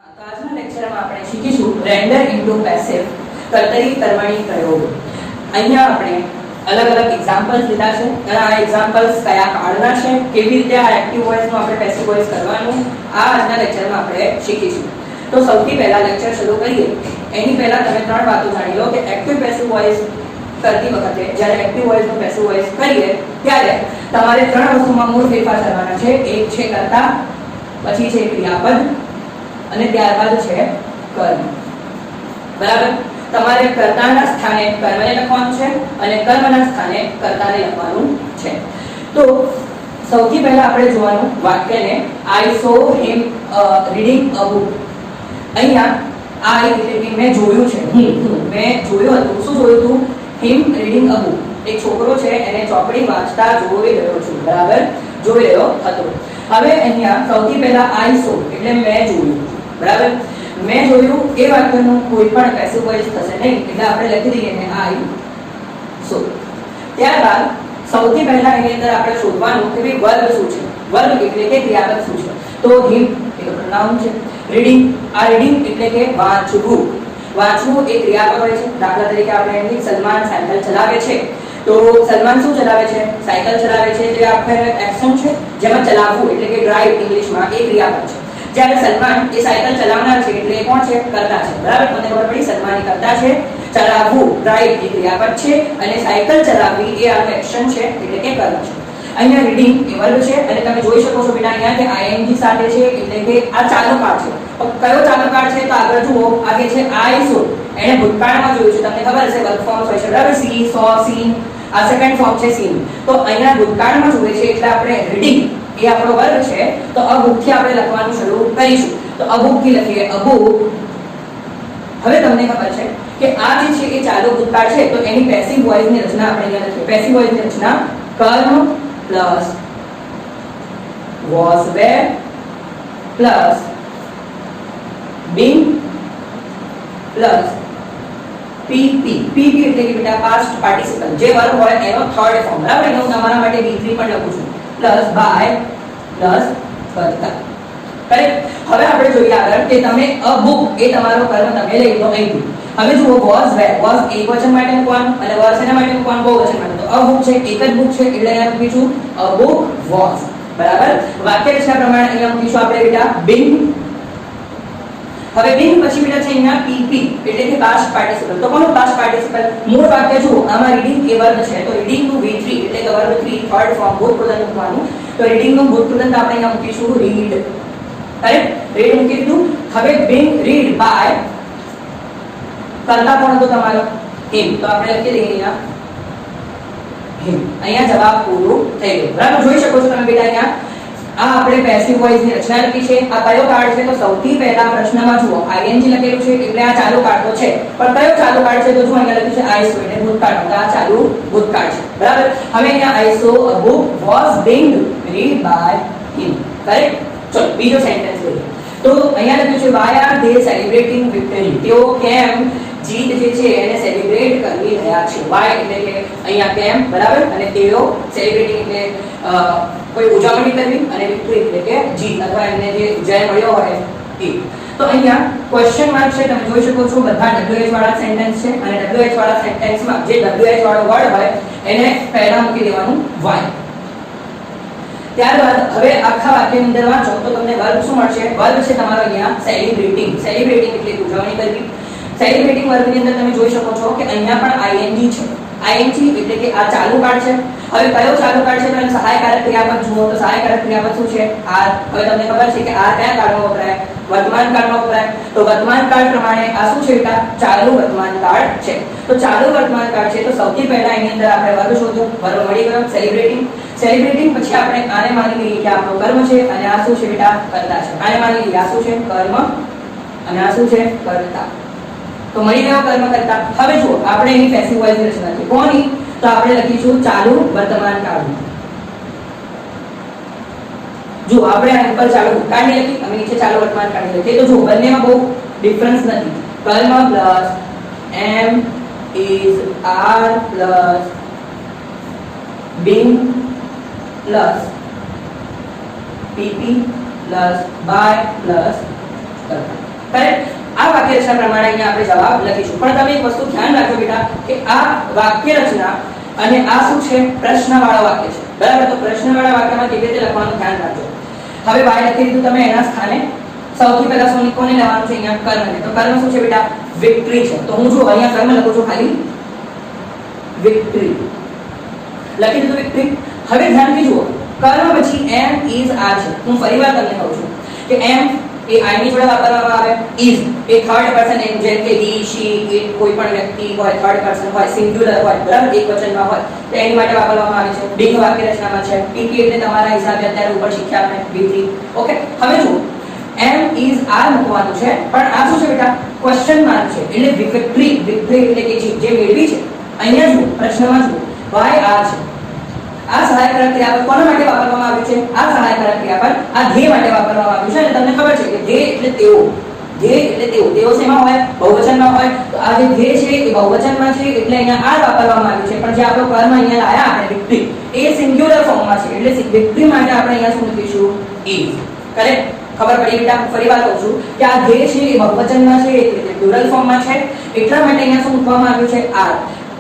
તો આજના લેક્ચરમાં આપણે શીખીશું રેન્ડર ઇન્ટુ પેસિવ કર્તરી કર્મણી પ્રયોગ. અહીંયા આપણે અલગ અલગ એક્ઝામ્પલ્સ લીધા છે અને આ એક્ઝામ્પલ્સ કયા કાળના છે, કેવી રીતે આ એક્ટિવ વોઇસનું આપણે પેસિવ વોઇસ કરવાનું, આ આજના લેક્ચરમાં આપણે શીખીશું. તો સૌથી પહેલા લેક્ચર શરૂ કરીએ એની પહેલા તમે ત્રણ વાતો જાણી લો કે એક્ટિવ પેસિવ વોઇસ કરતી વખતે જ્યારે એક્ટિવ વોઇસનું પેસિવ વોઇસ કરીએ ત્યારે તમારે ત્રણ વસ્તુમાં મૂળ ફેરફાર કરવાના છે. એક છે કર્તા, પછી છે ક્રિયાપદ અને ત્યારબાદ છે કર્મ. બરાબર? તમારે કર્તાના સ્થાને કર્મને લખવાનું છે અને કર્મના સ્થાને કર્તાને લખવાનું છે. તો સૌથી પહેલા આપણે જોવાનું વાક્યને I saw him reading a book. અહીંયા I એટલે કે મેં જોયું છે, મેં જોયું હતું. શું જોયું હતું? him reading a book. એક છોકરો છે એને ચોપડી વાંચતા જોઈ રહ્યો છું. બરાબર? જોઈ રહ્યો હતો. હવે અહીંયા સૌથી પહેલા I saw એટલે મેં જોયું. બરાબર? મેં જોયું એ વાક્યનું કોઈ પણ પેસિવ વોઇસ થશે નહીં એટલે આપણે લખી દઈએ ને I saw. ત્યારબાદ સૌથી પહેલા એની અંદર આપણે શોધવાનું કે ભાઈ વર્બ શું છે. વર્બ એટલે કે ક્રિયાપદ શું છે. તો him એ પ્રોનાઉન છે. રીડિંગ, આ રીડિંગ એટલે કે વાંચવું. વાંચવું એ ક્રિયાપદ હોય છે. દાખલા તરીકે આપણે એની સલમાન સાયકલ ચલાવે છે. તો સલમાન શું ચલાવે છે? સાયકલ ચલાવે છે. જે આપણે એક્શન છે જેમાં ચલાવવું એટલે કે ડ્રાઈવ ઇંગ્લિશમાં એ ક્રિયાપદ છે. જ્યારે સલમાન એ સાયકલ ચલાવનાર છે એટલે કોણ છે? કર્તા છે. બરાબર? તમને ખબર પડી? સલમાન કર્તા છે, ચલાવવું ડ્રાઈવ એ ક્રિયાપદ છે અને સાયકલ ચલાવવી એ આનું એક્શન છે એટલે કે કર્મ છે. અહીંયા રીડિંગ એ વર્બ છે અને તમે જોઈ શકો છો બેટા અહીંયા કે ing સાથે છે એટલે કે આ ચાલુ કાળ છે. કયો ચાલુ કાળ છે? તો આગળ જુઓ, આગે છે I saw. એને ભૂતકાળમાં જોયું છે. તમને ખબર હશે વર્બ ફોર્મ્સ હોય છે. બરાબર? see, saw, seen. આ સેકન્ડ ફોર્મ છે seen. તો અહીંયા ભૂતકાળમાં જોવે છે એટલે આપણે રીડિંગ એ આપણો વર્ગ છે. તો અભૂકથી આપણે લખવાનું શરૂ કરીશું. તો અભૂકથી લખીએ અભૂક. હવે તમને ખબર છે કે આ જે છે એ ચાલુ ભૂતકાળ છે તો એની પેસિવ વોઇસની રચના આપણે અહીંયા લખીએ. પેસિવ વોઇસની રચના કર્મ plus was were plus been plus PP. PP એટલે કે બેટા પાસ્ટ પાર્ટિસિપલ જે વર્બ હોય એનો થર્ડ ફોર્મ. બરાબર? એટલે હું તમારા માટે V3 પણ લખું છું. પ્લસ બાય પ્લસ કર્તા. કરેક્ટ? હવે આપણે જોઈએ આગળ કે તમે અ બુક એ તમારો કર્મ તમે લઈ લો અહીંથી. હવે જુઓ was were. was એકવચન માટે મૂકવાનું અને were શેના માટે મૂકવાનું? બહુવચન માટે. તો અ બુક છે, એક જ બુક છે એટલે અહીંયા મૂકીશું અ બુક was. બરાબર? વાક્ય રચના પ્રમાણે અહીંયા મૂકીશું આપણે બેટા been. હવે been પછી બેટા છે અહીંયા PP એટલે કે પાસ્ટ પાર્ટિસિપલ. તો કોનો પાસ્ટ પાર્ટિસિપલ? મૂળ વાક્ય જુઓ, આમાં રીડિંગ એ વર્બ છે તો રીડિંગ નું V3 એટલે કે વર્બ 3 થર્ડ ફોર્મ ભૂતપ્રધાન મૂકવાનું. તો રીડિંગ નું ભૂતપ્રધાન આપણે અહીંયા મૂકીશું read. કરેક્ટ? રીડ મૂકી દીધું. હવે being read by કરતા કોણ હતો તમારો? him. તો આપણે લખી દઈએ અહીંયા him. અહીંયા જવાબ પૂરું થઈ ગયો. બરાબર? જોઈ શકો છો તમે બેટા અહીંયા આ આપણે પેસિવ વોઇસ ની રચના લખી છે. આ કયો કાળ છે? તો સૌથી પહેલા પ્રશ્નમાં જુઓ ing લખેલું છે એટલે આ ચાલુ કાળ તો છે. પણ કયો ચાલુ કાળ છે? તો જો અહીંયા લખ્યું છે I saw એટલે ભૂતકાળ. તો આ ચાલુ ભૂતકાળ છે. બરાબર? હવે અહીંયા I saw a book was being read by him. Correct? ચલો બીજો સેન્ટેન્સ જોઈએ. તો અહીંયા લખ્યું છે why are they celebrating victory? તેઓ કેમ જીત જે છે એને સેલિબ્રેટ કરી રહ્યા છે. why એટલે કે અહીંયા કેમ. બરાબર? અને તેઓ સેલિબ્રેટિંગ એટલે કોઈ ઉજવણી કરવી અને વિક્ટરી એટલે કે જીત અથવા એમને જે જય મળ્યો હોય એ. તો અહીંયા ક્વેશ્ચન માર્ક છે. તમે જોઈ શકો છો બધા WH વાળા સેન્ટેન્સ છે અને WH વાળા સેન્ટેન્સમાં જે WH વાળો વર્ડ હોય એને પહેલા મૂકી દેવાનું why. ત્યારબાદ હવે આખા વાક્યની અંદર વાંચો તો તમને વર્બ શું મળશે? વર્બ છે તમારો અહીંયા સેલિબ્રેટિંગ. સેલિબ્રેટિંગ એટલે ઉજવણી કરવી. સેલિબ્રેટિંગ વર્બની અંદર તમે જોઈ શકો છો કે અહીંયા પણ ing છે. ing એટલે કે આ ચાલુ કાળ છે. હવે કયો ચાલુ કાળ છે? તો એને સહાયકારક ક્રિયાપદ જુઓ તો સહાયકારક ક્રિયાપદ શું છે? આર. હવે તમને ખબર છે કે આ કયા કાળમાં વપરાય? વર્તમાન કાળમાં વપરાય. તો વર્તમાન કાળ પ્રમાણે આ શું છે બેટા? ચાલુ વર્તમાન કાળ છે. તો ચાલુ વર્તમાન કાળ છે તો સૌથી પહેલા એની અંદર આપણે વર્બ શોધ્યો. વર્બ મળી ગયો સેલિબ્રેટિંગ. સેલિબ્રેટિંગ પછી આપણે આને માની લઈએ કે આપણો કર્મ છે અને આ શું છે બેટા? કર્તા છે. આને માની લઈએ આ શું છે? કર્મ અને આ શું છે? કર્તા. તો મળી ગયો કર્મ કરતા. હવે જુઓ આપણે એની પેસિવ વોઇસ રચના છે કોની? તો આપણે લખીશું ચાલુ વર્તમાન કાળની. જો આપણે આ ઉપર ચાલુ ભૂતકાળની લખી અને નીચે ચાલુ વર્તમાન કાળની લખી. તો જો બંનેમાં બહુ ડિફરન્સ નથી. કર્મ plus am is are plus being plus PP plus by plus કર્તા. કરેક્ટ। આ વાક્ય રચના પ્રમાણે અહીંયા આપણે જવાબ લખીશું। પણ તમે એક વસ્તુ ધ્યાન રાખજો બેટા કે આ વાક્ય રચના અને આ શું છે પ્રશ્નવાળો વાક્ય છે બરાબર। તો પ્રશ્નવાળા વાક્યમાં કેવી રીતે લખવાનું ધ્યાન રાખજો। હવે y લખી દીધું તમે એના સ્થાને સૌથી પહેલા શું કોને લેવાનું છે અહીંયા કર્મને। તો કર્મ શું છે બેટા વિક્ટરી છે। તો હું જો અહીંયા કર્મ લખું છું ખાલી વિક્ટરી લખી દીધું વિક્ટરી। હવે ધ્યાનથી જુઓ કર્મ પછી એમ ઇઝ આ છે। હું ફરીવાર તમને કહું છું કે એમ એ આઈ ની જોડે વાપરવામાં આવે, ઇઝ એ થર્ડ પર્સન એમ જેમ કે હી શી ઇટ કોઈ પણ વ્યક્તિ હોય થર્ડ પર્સન હોય સિંગ્યુલર હોય બરાબર એક વચનમાં હોય તો એની માટે વાપરવામાં આવે છે। બિંગ વાક્ય રચનામાં છે પીટી એટલે તમારા હિસાબે અત્યારે ઉપર શીખ્યા આપણે V3 ઓકે। હવે જુઓ એમ ઇઝ આ મૂકવાનું છે પણ આ શું છે બેટા ક્વેશ્ચન માર્ક છે એટલે વિક્ટરી વિક્ટરી એટલે કે જે મેળવી છે અહીંયા જુઓ પ્રશ્નમાં જુઓ વાય આ છે। આ સહાયક ક્રિયાપદ કોના માટે વાપરવામાં આવ્યું છે આ સહાયક ક્રિયાપદ આ ધ્યેય માટે વાપરવામાં આવ્યું છે। અને તમને ખબર છે કે ધ્યેય એટલે તેઓ ધ્યેય એટલે તેઓ શેમાં હોય બહુવચનમાં હોય તો આ જે ધ્યેય છે એ બહુવચનમાં છે એટલે અહીંયા આ વાપરવામાં આવ્યું છે। પણ જે આપણો કર્મ અહીંયા લાયા આપણે વિક્ટરી એ સિંગ્યુલર ફોર્મમાં છે એટલે વિક્ટરી માટે આપણે અહીંયા શું લખીશું ઇઝ કરેક્ટ। ખબર પડી બેટા ફરીવાર કહું છું કે આ ધ્યેય છે એ બહુવચનમાં છે એટલે પ્લુરલ ફોર્મમાં છે એટલા માટે અહીંયા શું મૂકવામાં આવ્યું છે આર।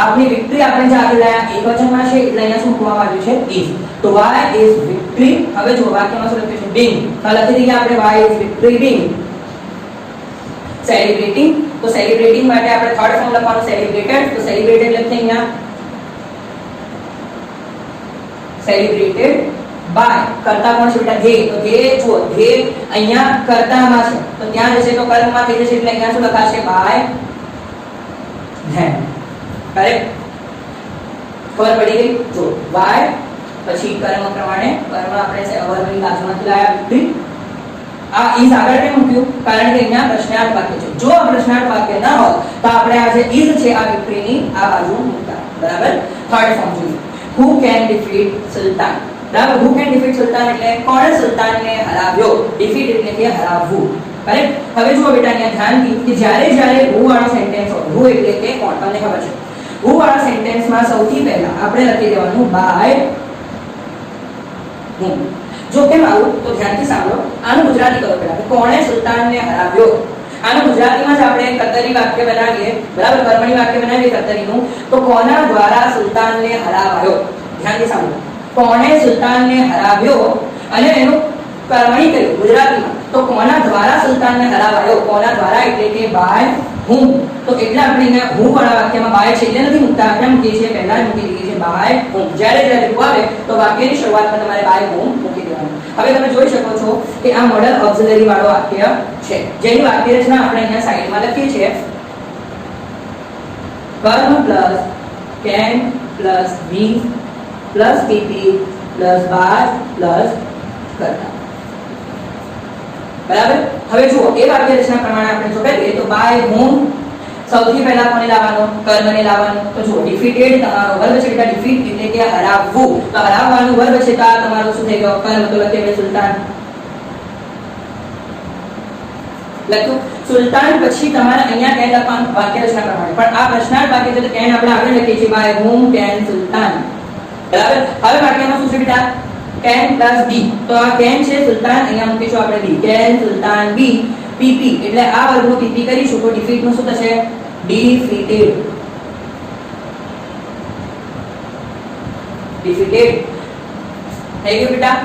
આપની વિક્ટરી આપણે જે આગળ લાયા એકવચનમાં છે એટલે અહીંયા શું મૂકવામાં આવ્યું છે ઇઝ। તો y ઇઝ વિક્ટરી। હવે જો વાક્યમાં શું લખ્યું છે બિંગ તો લખી દઈએ આપણે y is victory Bing celebrating. તો સેલિબ્રેટિંગ માટે આપણે થર્ડ ફોર્મ લખવાનું સેલિબ્રેટેડ। તો સેલિબ્રેટેડ લખીએ અહીંયા સેલિબ્રેટેડ બાય કર્તા કોણ છે બેટા ધ્યેય। તો ધ્યેય જુઓ ધ્યેય અહીંયા કર્તામાં છે તો ત્યાં જશે તો કર્મમાં થઈ જશે એટલે અહીંયા શું લખાશે બાય ધેન કરેક્ટ। ખબર પડી ગઈ જો y પછી કર્મ પ્રમાણે કર્મ આપણે વર્ગની બાજુમાંથી લાયા વિક્ટરી આ ઇઝ આગળ કેમ મૂક્યું કારણ કે અહીંયા પ્રશ્નાર્થ વાક્ય છે। જો આ પ્રશ્નાર્થ વાક્ય ન હોત તો આપણે આ જે ઇઝ છે આ વિક્ટરીની આ બાજુ મૂકતા બરાબર। થર્ડ ફોર્મ જોઈએ હુ કેન ડિફીટ સુલતાન બરાબર। હુ કેન ડિફીટ સુલતાન એટલે કોણે સુલતાનને હરાવ્યો ડિફીટ એટલે કે હરાવવું કરેક્ટ। હવે જુઓ બેટા અહીંયા ધ્યાનથી કે જ્યારે હુ વાળો સેન્ટેન્સ હોય હુ એટલે કે કોણ તમને ખબર છે હુ વાળા સેન્ટેન્સમાં સૌથી પહેલા આપણે લખી દેવાનું બાય હું। જો કેમ આવું તો ધ્યાનથી સાંભળો આનું ગુજરાતી કરો પહેલા કોણે સુલતાનને હરાવ્યો। આનું ગુજરાતીમાં જ આપણે કર્તરી વાક્ય બનાવીએ બરાબર કર્મણી વાક્ય બનાવીએ કર્તરીનું તો કોના દ્વારા સુલતાનને હરાવાયો। ધ્યાનથી સાંભળો કોણે સુલતાનને હરાવ્યો અને એનું કર્મણી કર્યું ગુજરાતીમાં તો કોના દ્વારા સુલતાનને હરાવાયો કોના દ્વારા એટલે કે બાય હું। તો એટલે આપણે અહીંયા હું વાળા વાક્યમાં બાય છે એટલે નથી મૂકતા આપણે મૂકીએ છીએ પહેલા જ મૂકી દઈએ છીએ બાય હું। જ્યારે હું આવે તો વાક્યની શરૂઆતમાં તમારે બાય હું મૂકી દેવાનું। હવે તમે જોઈ શકો છો કે આ મોડલ ઓક્સિલરી વાળો વાક્ય છે જેની વાક્ય રચના આપણે અહીંયા સાઈડમાં લખીએ છીએ કર્મ plus can plus be plus PP plus બાર પ્લસ કર્તા બરાબર। હવે જુઓ એ વાક્ય રચના પ્રમાણે આપણે જો કરીએ તો બાય હોમ સૌથી પહેલા કોને લાવવાનો કર્મને લાવવાનો। તો જુઓ ડિફીટેડ તમારો વર્બ છે બેટા ડિફીટ એટલે કે હરાવવું તો હરાવવાનું વર્બ છે તો આ તમારો શું થઈ ગયો કર્મ તો લખીએ મેં સુલતાન લખ્યું સુલતાન પછી તમારે અહીંયા કેન લખવાનું વાક્ય રચના પ્રમાણે પણ આ પ્રશ્નાર્થ વાક્ય છે તો કેન આપણે આગળ લખીએ છીએ બાય હોમ કેન સુલતાન બરાબર। હવે વાક્યમાં શું છે બેટા કેન પ્લસ બી તો આ કેન છે સુલતાન અહીંયા મૂકીશું આપણે બી કેન સુલતાન બી પીપી એટલે આ વર્ગનું પીપી કરીશું તો ડિફીટ નું શું થશે ડિફીટેડ ડિફીટેડ થઈ ગયું બેટા।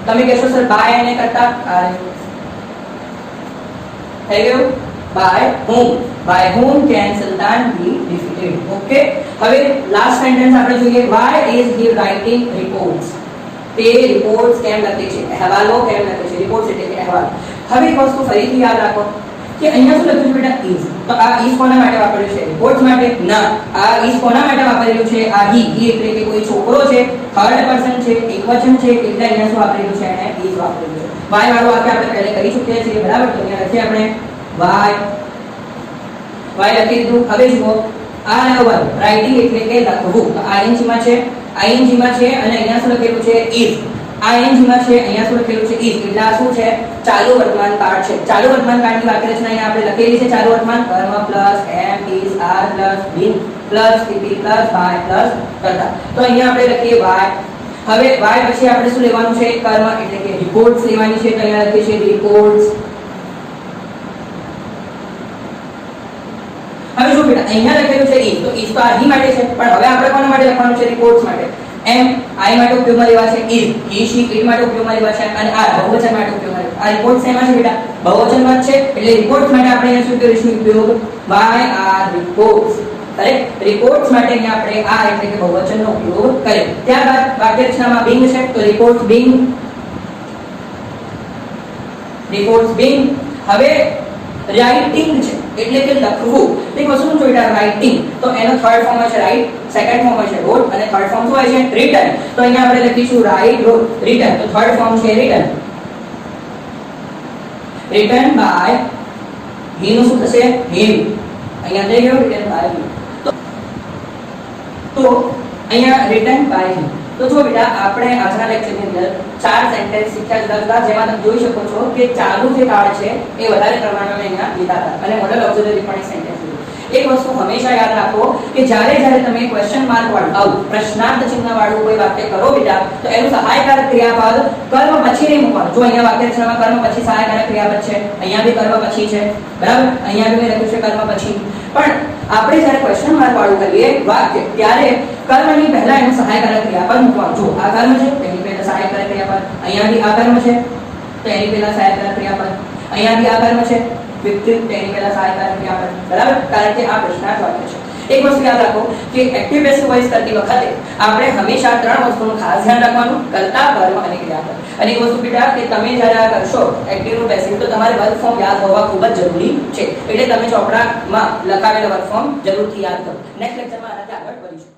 તમે કહેશો સર બાય એને કરતા થઈ ગયું by whom can sultan be defeated okay. હવે લાસ્ટ સેન્ટેન્સ આપણે જોઈએ why is he writing reports તે રિપોર્ટ્સ કેમ લખે છે અહેવાલો કેમ લખે છે રિપોર્ટ્સ એટલે કે અહેવાલ। હવે એક વસ્તુ ફરીથી યાદ રાખો કે અહીંયા શું લખ્યું છે બેટા is તો આ is કોના માટે વાપરેલું છે રિપોર્ટ્સ માટે ના આ is કોના માટે વાપરેલું છે આ he એટલે કે કોઈ છોકરો છે થર્ડ પર્સન છે એકવચન છે એટલે અહીંયા શું વાપરેલું છે એને is વાપરેલું છે। y વાળું વાક્ય આપણે પહેલા કરી ચૂક્યા છીએ બરાબર તો અહીંયા લખીએ આપણે y લખી દીધું। હવે જુઓ આ વર્બ રાઇટિંગ એટલે કે લખવું તો ing માં છે ing માં છે અને અહીંયા શું લખેલું છે is ing માં છે અહીંયા શું લખેલું છે is એટલે આ શું છે ચાલુ વર્તમાન કાળ છે। ચાલુ વર્તમાન કાળની વાક્ય રચના અહીંયા આપણે લખેલી છે ચાલુ વર્તમાન કર્મ plus am is are plus been plus pp plus by plus કરતા તો અહીંયા આપણે લખીએ y। હવે y પછી આપણે શું લેવાનું છે કર્મ એટલે કે રિપોર્ટ્સ લેવાની છે તો અહીંયા લખીએ છીએ રિપોર્ટ્સ હવે જો બેટા અહીંયા લખેલું છે ઇઝ, તો ઇઝ તો આ હી માટે છે, પણ હવે આપણે કોના માટે લખવાનું છે? રિપોર્ટ્સ માટે. એમ આઈ માટે ઉપયોગમાં લેવા છે ઇઝ, હી શી ઇટ માટે ઉપયોગમાં લેવા છે, અને આ બહુવચન માટે ઉપયોગમાં લેવા. આ રિપોર્ટ્સ એમાં છે બેટા બહુવચનમાં છે, એટલે રિપોર્ટ્સ માટે આપણે અહીંયા શું કરીશું? ઉપયોગ by R reports. Correct. Reports માટે અહીંયા આપણે આ એટલે કે બહુવચનનો ઉપયોગ કરીએ. ત્યારબાદ વાક્ય રચનામાં બિંગ છે, તો રિપોર્ટ્સ બિંગ, રિપોર્ટ્સ બિંગ. હવે રાઇટિંગ છે એટલે કે લખવું. એક વસ્તુ જો બેટા રાઇટિંગ, તો એનો થર્ડ ફોર્મ છે રાઇટ, સેકન્ડ ફોર્મ છે રોટ, અને થર્ડ ફોર્મ શું હોય છે? રિટન. તો અહીંયા આપણે લખીશું રાઇટ, રોટ, રિટન. તો થર્ડ ફોર્મ છે રિટન. રિટન બાય હી નું શું થશે? હિમ. અહીંયા થઈ ગયું રિટન બાય હિમ. તો અહીંયા રિટન બાય હિમ. તો જો બેટા આપણે આજના લેક્ચરની અંદર ચાર સેન્ટેન્સ શીખ્યા જુદા જુદા, જેમાં તમે જોઈ શકો છો કે ચાલુ જે કાળ છે એ વધારે પ્રમાણમાં અહીંયા લીધા હતા, અને મોડલ ઓક્સિલરી પણ એક સેન્ટેન્સ લીધું. એક વસ્તુ હંમેશા યાદ રાખો કે જ્યારે તમે ક્વેશ્ચન માર્ક વાળું આવું પ્રશ્નાર્થ ચિહ્ન વાળું કોઈ વાક્ય કરો બેટા, તો એનું સહાયકારક ક્રિયાપદ કર્મ પછી નહીં મૂકવાનું. જો અહીંયા વાક્ય રચનામાં કર્મ પછી સહાયકારક ક્રિયાપદ છે, અહીંયા બી કર્મ પછી છે, બરાબર, અહીંયા બી મેં લખ્યું છે કર્મ પછી. પણ આપણે જ્યારે ક્વેશ્ચન માર્ક વાળું કરીએ વાક્ય, ત્યારે કર્મની પહેલા એનું સહાયકારક ક્રિયાપદ મૂકવાનું. જો આ કર્મ છે, એની પહેલા સહાયકારક ક્રિયાપદ, અહીંયા બી આ કર્મ છે, તો એની પહેલા સહાયકારક ક્રિયાપદ, અહીંયા બી આ કર્મ છે, વિકૃત, તેની પહેલા સહાયકારક ક્રિયાપદ, બરાબર, કારણ કે આ પ્રશ્નાર્થ વાક્ય છે. એક વસ્તુ યાદ રાખો કે એક્ટિવ પેસિવ વોઇસ કરતી વખતે આપણે હંમેશા ત્રણ વસ્તુનું ખાસ ધ્યાન રાખવાનું: કર્તા, કર્મ અને ક્રિયાપદ. અને એક વસ્તુ બેટા કે તમે જ્યારે આ કરશો એક્ટિવ નું પેસિવ, તો તમારે વર્ક ફોર્મ યાદ હોવા ખૂબ જ જરૂરી છે. એટલે તમે ચોપડામાં લખાવેલા વર્ક ફોર્મ જરૂરથી યાદ કરો. નેક્સ્ટ લેક્ચરમાં આનાથી આગળ વધીશું.